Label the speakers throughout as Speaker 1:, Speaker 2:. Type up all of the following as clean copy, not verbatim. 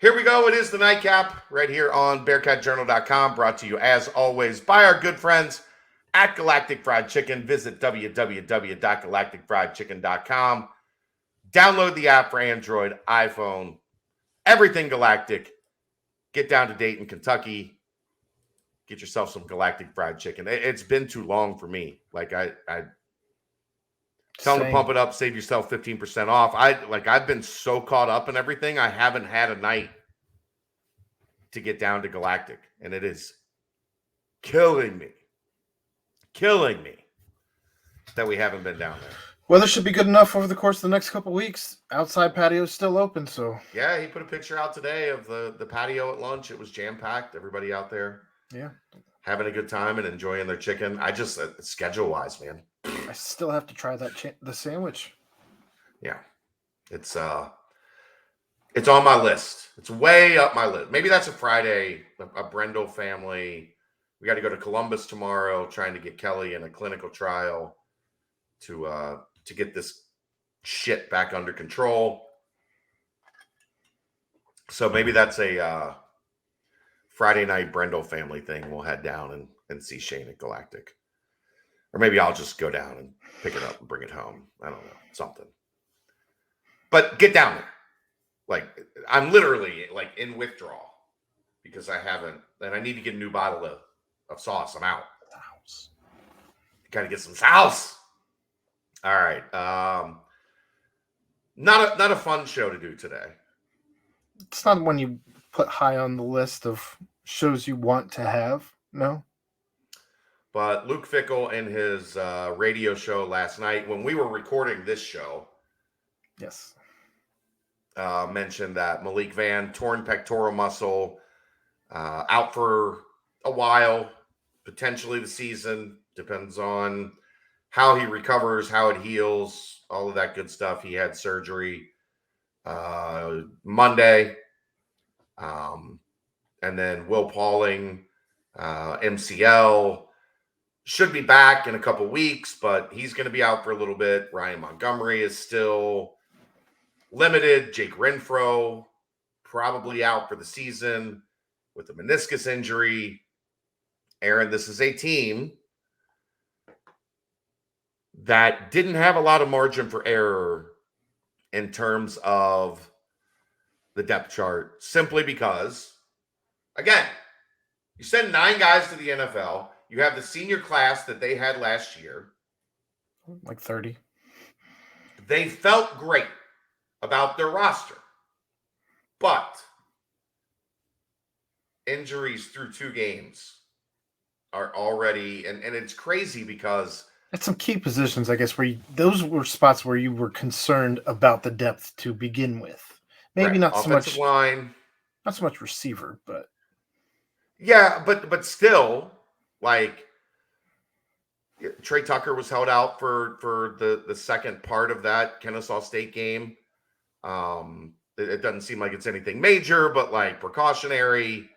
Speaker 1: Here we go. It is the Nightcap right here on BearcatJournal.com, brought to you as always by our good friends at Galactic Fried Chicken. Visit www.galacticfriedchicken.com. Download the app for Android, iPhone, everything Galactic. Get down to Dayton, Kentucky. Get yourself some Galactic Fried Chicken. It's been too long for me. Like I tell them to pump it up, save yourself 15% off. I've been so caught up in everything, I haven't had a night to get down to Galactic, and it is killing me that we haven't been down there.
Speaker 2: Weather should be good enough over the course of the next couple of weeks. Outside patio is still open, so
Speaker 1: yeah, he put a picture out today of the patio at lunch. It was jam-packed. Everybody out there,
Speaker 2: yeah,
Speaker 1: having a good time and enjoying their chicken. I just schedule-wise, man,
Speaker 2: I still have to try the sandwich.
Speaker 1: Yeah, it's on my list. It's way up my list. Maybe that's a Friday. A Brendel family. We got to go to Columbus tomorrow, trying to get Kelly in a clinical trial to get this shit back under control. So maybe that's a Friday night Brendel family thing. We'll head down and see Shane at Galactic. Or maybe I'll just go down and pick it up and bring it home. I don't know. Something. But get down there. Like, I'm literally like in withdrawal because I haven't, and I need to get a new bottle of sauce. I'm out. Got to get some sauce. All right. Not a fun show to do today.
Speaker 2: It's not one you put high on the list of shows you want to have. No.
Speaker 1: But Luke Fickell in his radio show last night, when we were recording this show,
Speaker 2: yes,
Speaker 1: mentioned that Malik Vann, torn pectoral muscle, out for a while, potentially the season. Depends on how he recovers, how it heals, all of that good stuff. He had surgery Monday. And then Will Pauling, MCL, should be back in a couple weeks, but he's going to be out for a little bit. Ryan Montgomery is still limited. Jake Renfro probably out for the season with a meniscus injury. Aaron, this is a team that didn't have a lot of margin for error in terms of the depth chart, simply because, again, you send 9 guys to the NFL. You have the senior class that they had last year.
Speaker 2: Like 30.
Speaker 1: They felt great about their roster. But injuries through 2 games are already, and it's crazy because
Speaker 2: at some key positions, I guess, where those were spots where you were concerned about the depth to begin with. Maybe
Speaker 1: right,
Speaker 2: not so much
Speaker 1: line,
Speaker 2: not so much receiver, but
Speaker 1: yeah, but still, like, Trey Tucker was held out for the second part of that Kennesaw State game. It doesn't seem like it's anything major, but like precautionary.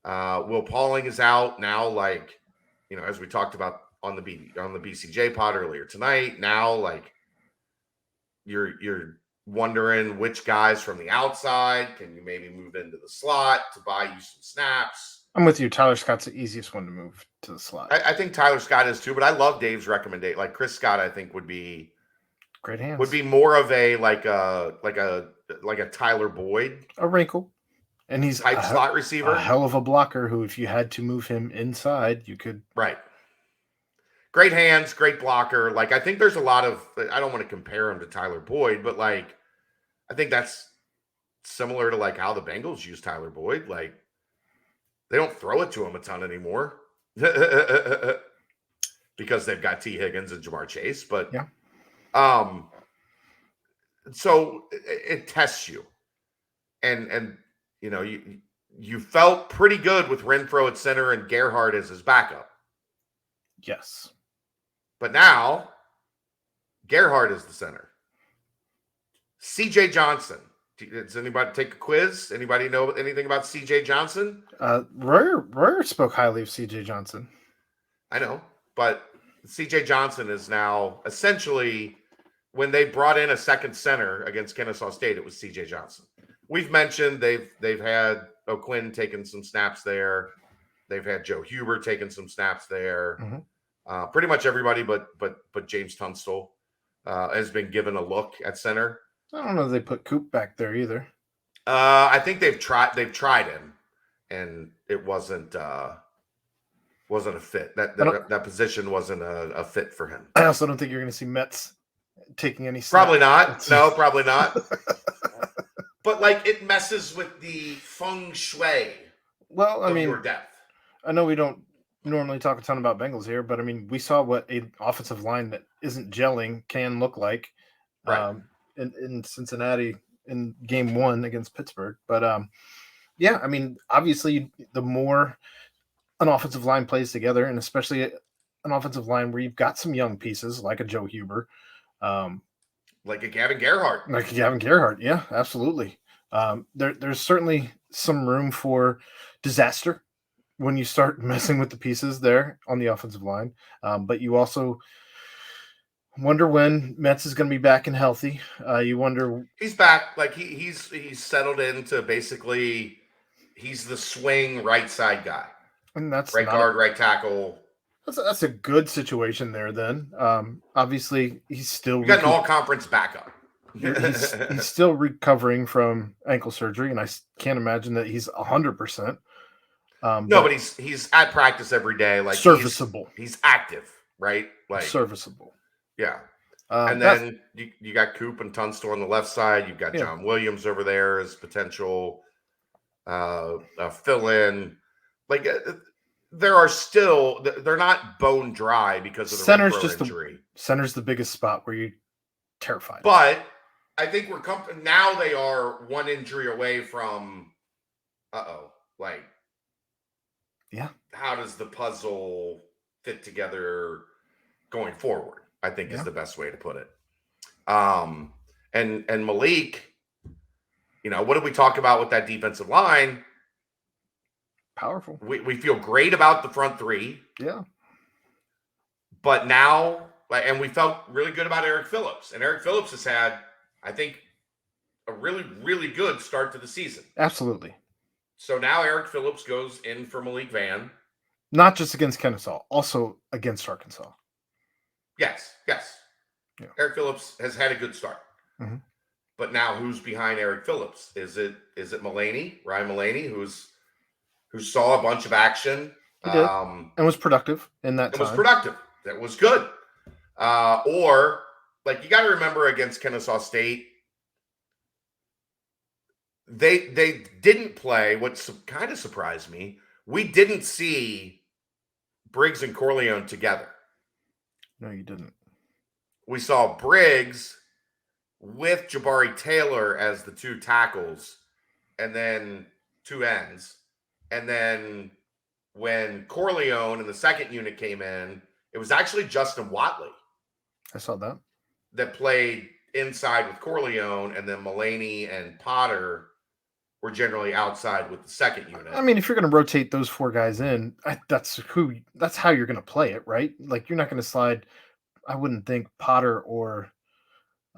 Speaker 1: Will Pauling is out now, like, as we talked about on the BCJ pod earlier tonight. Now, like, you're wondering which guys from the outside can you maybe move into the slot to buy you some snaps.
Speaker 2: I'm with you. Tyler Scott's the easiest one to move to the slot.
Speaker 1: I think Tyler Scott is too, but I love Dave's recommendation. Like, Chris Scott, I think would be
Speaker 2: great hands.
Speaker 1: Would be more of a like a Tyler Boyd,
Speaker 2: a wrinkle, and he's
Speaker 1: type slot receiver,
Speaker 2: a hell of a blocker. Who, if you had to move him inside, you could.
Speaker 1: Right. Great hands, great blocker. Like, I think there's a lot of. I don't want to compare him to Tyler Boyd, but like, I think that's similar to like how the Bengals use Tyler Boyd. Like, they don't throw it to him a ton anymore because they've got T. Higgins and Jamar Chase. But
Speaker 2: yeah.
Speaker 1: So it tests you, and you felt pretty good with Renfro at center and Gerhard as his backup.
Speaker 2: Yes,
Speaker 1: but now Gerhard is the center. CJ Johnson. Does anybody take a quiz? Anybody know anything about CJ Johnson?
Speaker 2: Royer spoke highly of CJ Johnson.
Speaker 1: I know, but CJ Johnson is now essentially, when they brought in a second center against Kennesaw State, it was CJ Johnson. we've mentioned they've had O'Quinn taking some snaps there. They've had Joe Huber taking some snaps there.
Speaker 2: Mm-hmm.
Speaker 1: Pretty much everybody, but James Tunstall has been given a look at center.
Speaker 2: I don't know if they put Coop back there either.
Speaker 1: I think they've tried him, and it wasn't a fit. That position wasn't a fit for him.
Speaker 2: I also don't think you're going to see Metz taking any snaps.
Speaker 1: Probably not. No, probably not. But like it messes with the feng shui.
Speaker 2: Well, I mean,
Speaker 1: your depth.
Speaker 2: I know we don't normally talk a ton about Bengals here, but I mean, we saw what an offensive line that isn't gelling can look like in Cincinnati in game 1 against Pittsburgh. But yeah, I mean, obviously, the more an offensive line plays together, and especially an offensive line where you've got some young pieces like a Joe Huber,
Speaker 1: like a Gavin Gerhardt.
Speaker 2: Yeah, absolutely. There's certainly some room for disaster when you start messing with the pieces there on the offensive line. But you also wonder when Metz is going to be back and healthy. You wonder
Speaker 1: he's back. Like he's settled into basically he's the swing right side guy.
Speaker 2: And that's
Speaker 1: right guard, right tackle.
Speaker 2: That's a good situation there. Then obviously he's still
Speaker 1: got an all-conference backup.
Speaker 2: he's still recovering from ankle surgery, and I can't imagine that he's 100%.
Speaker 1: No, but he's at practice every day. Like
Speaker 2: serviceable.
Speaker 1: He's active, right? Like
Speaker 2: serviceable.
Speaker 1: Yeah. And then you got Coop and Tunstall on the left side. You've got John Williams over there as potential fill-in. Like there are still they're not bone dry because of the
Speaker 2: center's
Speaker 1: injury.
Speaker 2: Center's the biggest spot where you're terrified.
Speaker 1: But I think we're now they are one injury away from like how does the puzzle fit together going forward? I think is the best way to put it. And Malik, what did we talk about with that defensive line?
Speaker 2: Powerful.
Speaker 1: We feel great about the front three.
Speaker 2: Yeah.
Speaker 1: But now, and we felt really good about Eric Phillips. And Eric Phillips has had, I think, a really, really good start to the season.
Speaker 2: Absolutely.
Speaker 1: So now Eric Phillips goes in for Malik Vann.
Speaker 2: Not just against Kennesaw, also against Arkansas.
Speaker 1: Yes. Yeah. Eric Phillips has had a good start.
Speaker 2: Mm-hmm.
Speaker 1: But now who's behind Eric Phillips? Is it Ryan Mullaney, who saw a bunch of action?
Speaker 2: He did. And was productive in that time.
Speaker 1: Was productive. That was good. Or, like, you got to remember against Kennesaw State, they didn't play. What kind of surprised me, we didn't see Briggs and Corleone together.
Speaker 2: No, you didn't.
Speaker 1: We saw Briggs with Jabari Taylor as the two tackles and then two ends. And then when Corleone and the second unit came in, it was actually Justin Watley.
Speaker 2: I saw that.
Speaker 1: That played inside with Corleone, and then Mullaney and Potter were generally outside with the second unit.
Speaker 2: I mean, if you're going to rotate those four guys in, that's how you're going to play it, right? Like, you're not going to slide, I wouldn't think, Potter or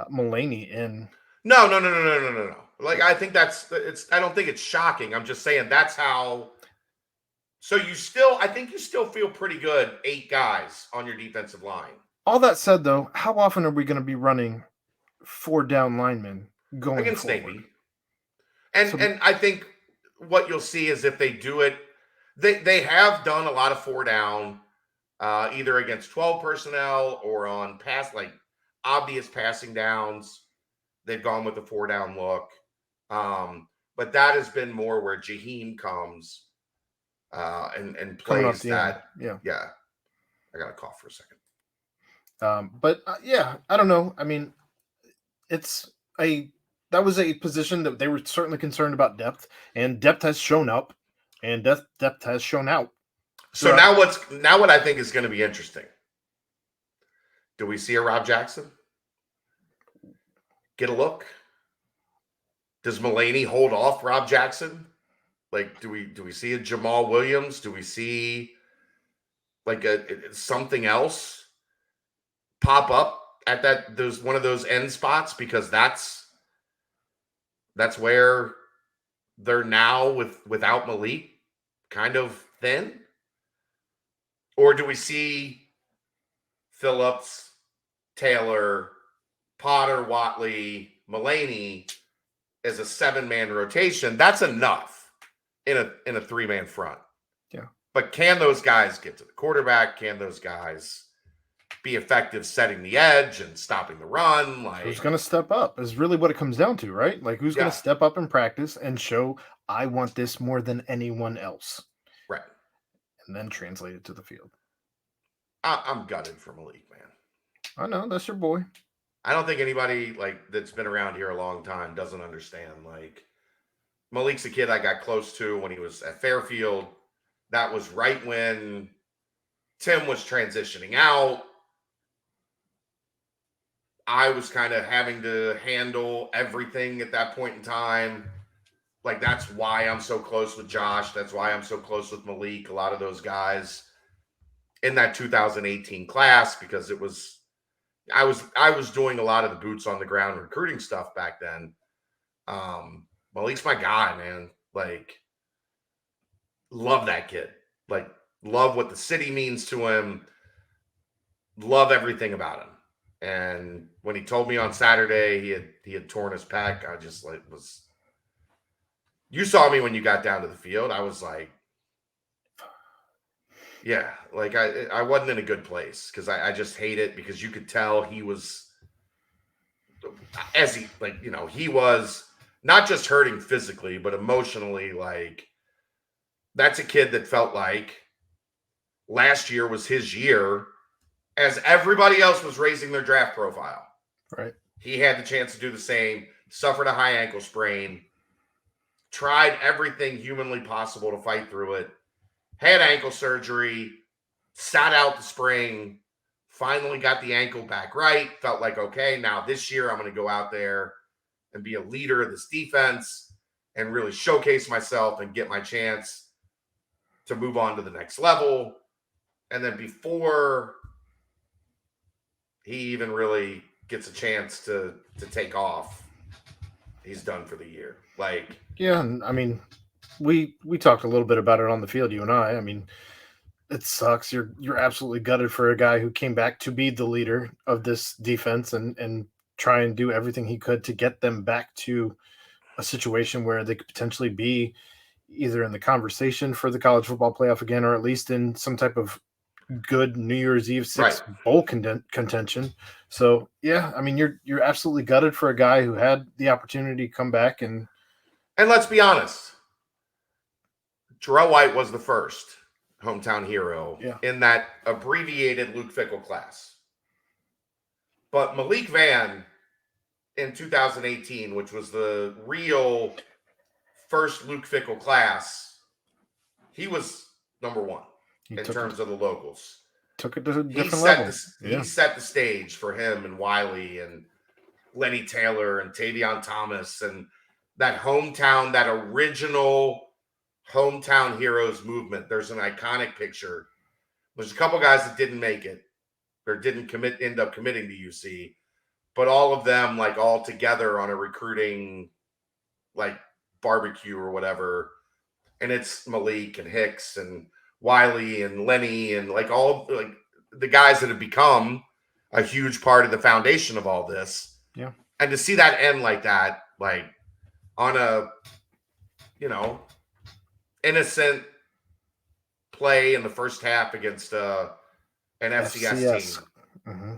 Speaker 2: Mullaney in.
Speaker 1: No. Like, I think I don't think it's shocking. I'm just saying that's how. So I think you still feel pretty good, 8 guys on your defensive line.
Speaker 2: All that said, though, how often are we going to be running 4 down linemen going
Speaker 1: against
Speaker 2: forward?
Speaker 1: Navy? And I think what you'll see is if they do it, they have done a lot of 4 down, either against 12 personnel or on obvious passing downs. They've gone with the 4 down look. But that has been more where Jaheim comes and plays that.
Speaker 2: Yeah.
Speaker 1: I got to cough for a second.
Speaker 2: But I don't know. I mean, that was a position that they were certainly concerned about depth, and depth has shown up, and depth has shown out.
Speaker 1: So now what I think is going to be interesting. Do we see a Rob Jackson get a look? Does Mullaney hold off Rob Jackson? Like, do we see a Jamal Williams? Do we see like something else pop up at one of those end spots? Because that's where they're now without Malik kind of thin? Or do we see Phillips, Taylor, Potter, Watley, Mulaney as a 7-man rotation? That's enough in a 3-man front.
Speaker 2: Yeah.
Speaker 1: But can those guys get to the quarterback? Can those guys be effective setting the edge and stopping the run? Like,
Speaker 2: who's going to step up is really what it comes down to, right? Like, who's going to step up in practice and show, I want this more than anyone else.
Speaker 1: Right.
Speaker 2: And then translate it to the field.
Speaker 1: I'm gutted for Malik, man.
Speaker 2: I know, that's your boy.
Speaker 1: I don't think anybody like that's been around here a long time doesn't understand. Like, Malik's a kid I got close to when he was at Fairfield. That was right when Tim was transitioning out. I was kind of having to handle everything at that point in time. Like, that's why I'm so close with Josh. That's why I'm so close with Malik. A lot of those guys in that 2018 class, because it was, I was doing a lot of the boots on the ground recruiting stuff back then. Malik's my guy, man. Like, love that kid. Like, love what the city means to him. Love everything about him. And when he told me on Saturday he had torn his pec, I just like was. You saw me when you got down to the field. I was like, yeah, like I wasn't in a good place because I just hate it because you could tell he was, as he like, you know, he was not just hurting physically but emotionally. Like, that's a kid that felt like last year was his year. As everybody else was raising their draft profile,
Speaker 2: right?
Speaker 1: He had the chance to do the same, suffered a high ankle sprain, tried everything humanly possible to fight through it, had ankle surgery, sat out the spring, finally got the ankle back right, felt like, okay, now this year I'm going to go out there and be a leader of this defense and really showcase myself and get my chance to move on to the next level. And then before he even really gets a chance to take off, he's done for the year. Like,
Speaker 2: yeah, and I mean, we talked a little bit about it on the field, you and I. I mean, it sucks. You're absolutely gutted for a guy who came back to be the leader of this defense and try and do everything he could to get them back to a situation where they could potentially be either in the conversation for the college football playoff again, or at least in some type of good New Year's Eve 6 bowl contention. So yeah, I mean, you're absolutely gutted for a guy who had the opportunity to come back and
Speaker 1: let's be honest, Terrell White was the first hometown hero in that abbreviated Luke Fickell class. But Malik Vann in 2018, which was the real first Luke Fickell class, he was number one in terms of the locals.
Speaker 2: Took it to a different level.
Speaker 1: He set the stage for him and Wiley and Lenny Taylor and Tavion Thomas and that hometown, that original hometown heroes movement. There's an iconic picture. There's a couple guys that didn't make it or didn't end up committing to UC, but all of them like all together on a recruiting like barbecue or whatever. And it's Malik and Hicks and Wiley and Lenny and like all like the guys that have become a huge part of the foundation of all this.
Speaker 2: Yeah.
Speaker 1: And to see that end like that, like on a, you know, innocent play in the first half against an FCS team.
Speaker 2: Mm-hmm.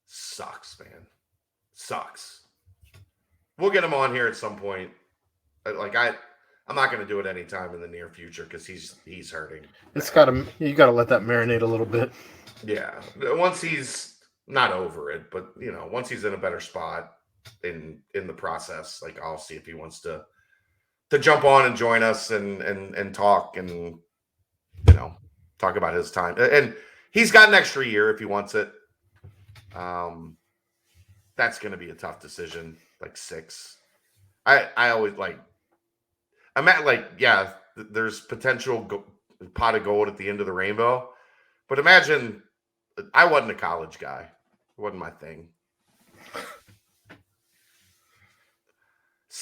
Speaker 1: Sucks, man. Sucks. We'll get him on here at some point. Like I'm not going to do it anytime in the near future because he's hurting.
Speaker 2: You got to let that marinate a little bit.
Speaker 1: Yeah, once he's not over it, but you know, once he's in a better spot in the process, like I'll see if he wants to jump on and join us and talk and you know talk about his time. And he's got an extra year if he wants it. That's going to be a tough decision. Like 6. I always like. I'm at like, yeah, there's potential pot of gold at the end of the rainbow. But imagine, I wasn't a college guy. It wasn't my thing.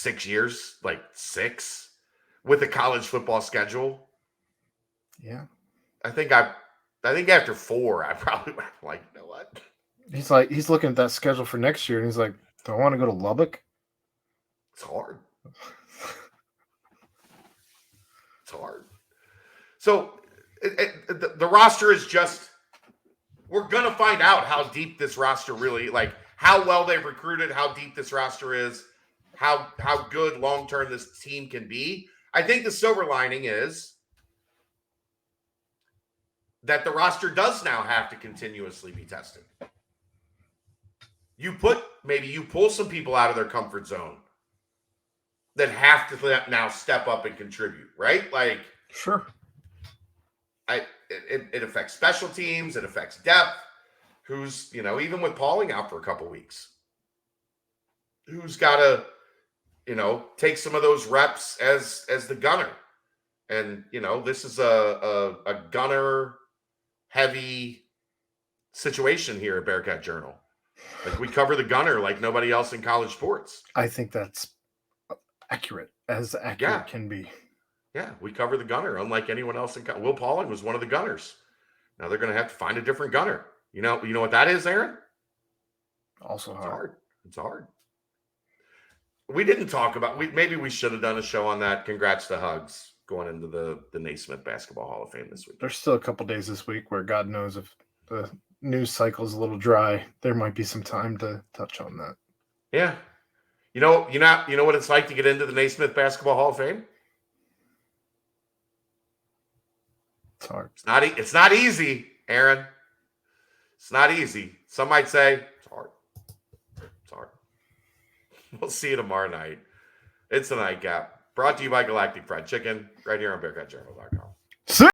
Speaker 1: 6 years, like 6, with a college football schedule.
Speaker 2: Yeah.
Speaker 1: I think after 4, I probably would have like, you know what?
Speaker 2: He's looking at that schedule for next year, and he's like, do I want to go to Lubbock?
Speaker 1: It's hard. It's hard. So the roster is just, we're going to find out how deep this roster really, like how well they've recruited, how deep this roster is, how good long-term this team can be. I think the silver lining is that the roster does now have to continuously be tested. You pull some people out of their comfort zone that have to now step up and contribute, right? Like,
Speaker 2: sure.
Speaker 1: It affects special teams. It affects depth. Who's, even with Pauling out for a couple weeks, who's got to, take some of those reps as the gunner. And, this is a gunner heavy situation here at Bearcat Journal. Like, we cover the gunner like nobody else in college sports.
Speaker 2: I think that's accurate can be.
Speaker 1: Yeah, we cover the gunner unlike anyone else in Will Pauling was one of the gunners. Now they're going to have to find a different gunner. You know what that is, Aaron?
Speaker 2: Also hard.
Speaker 1: It's hard. We didn't talk about, maybe we should have done a show on that. Congrats to Hugs going into the Naismith Basketball Hall of Fame this week.
Speaker 2: There's still a couple days this week where God knows if the news cycle is a little dry, there might be some time to touch on that.
Speaker 1: Yeah. You know what it's like to get into the Naismith Basketball Hall of Fame?
Speaker 2: It's hard.
Speaker 1: It's not easy, Aaron. It's not easy. Some might say it's hard. It's hard. We'll see you tomorrow night. It's the Nightcap. Brought to you by Galactic Fried Chicken, right here on BearcatJournal.com.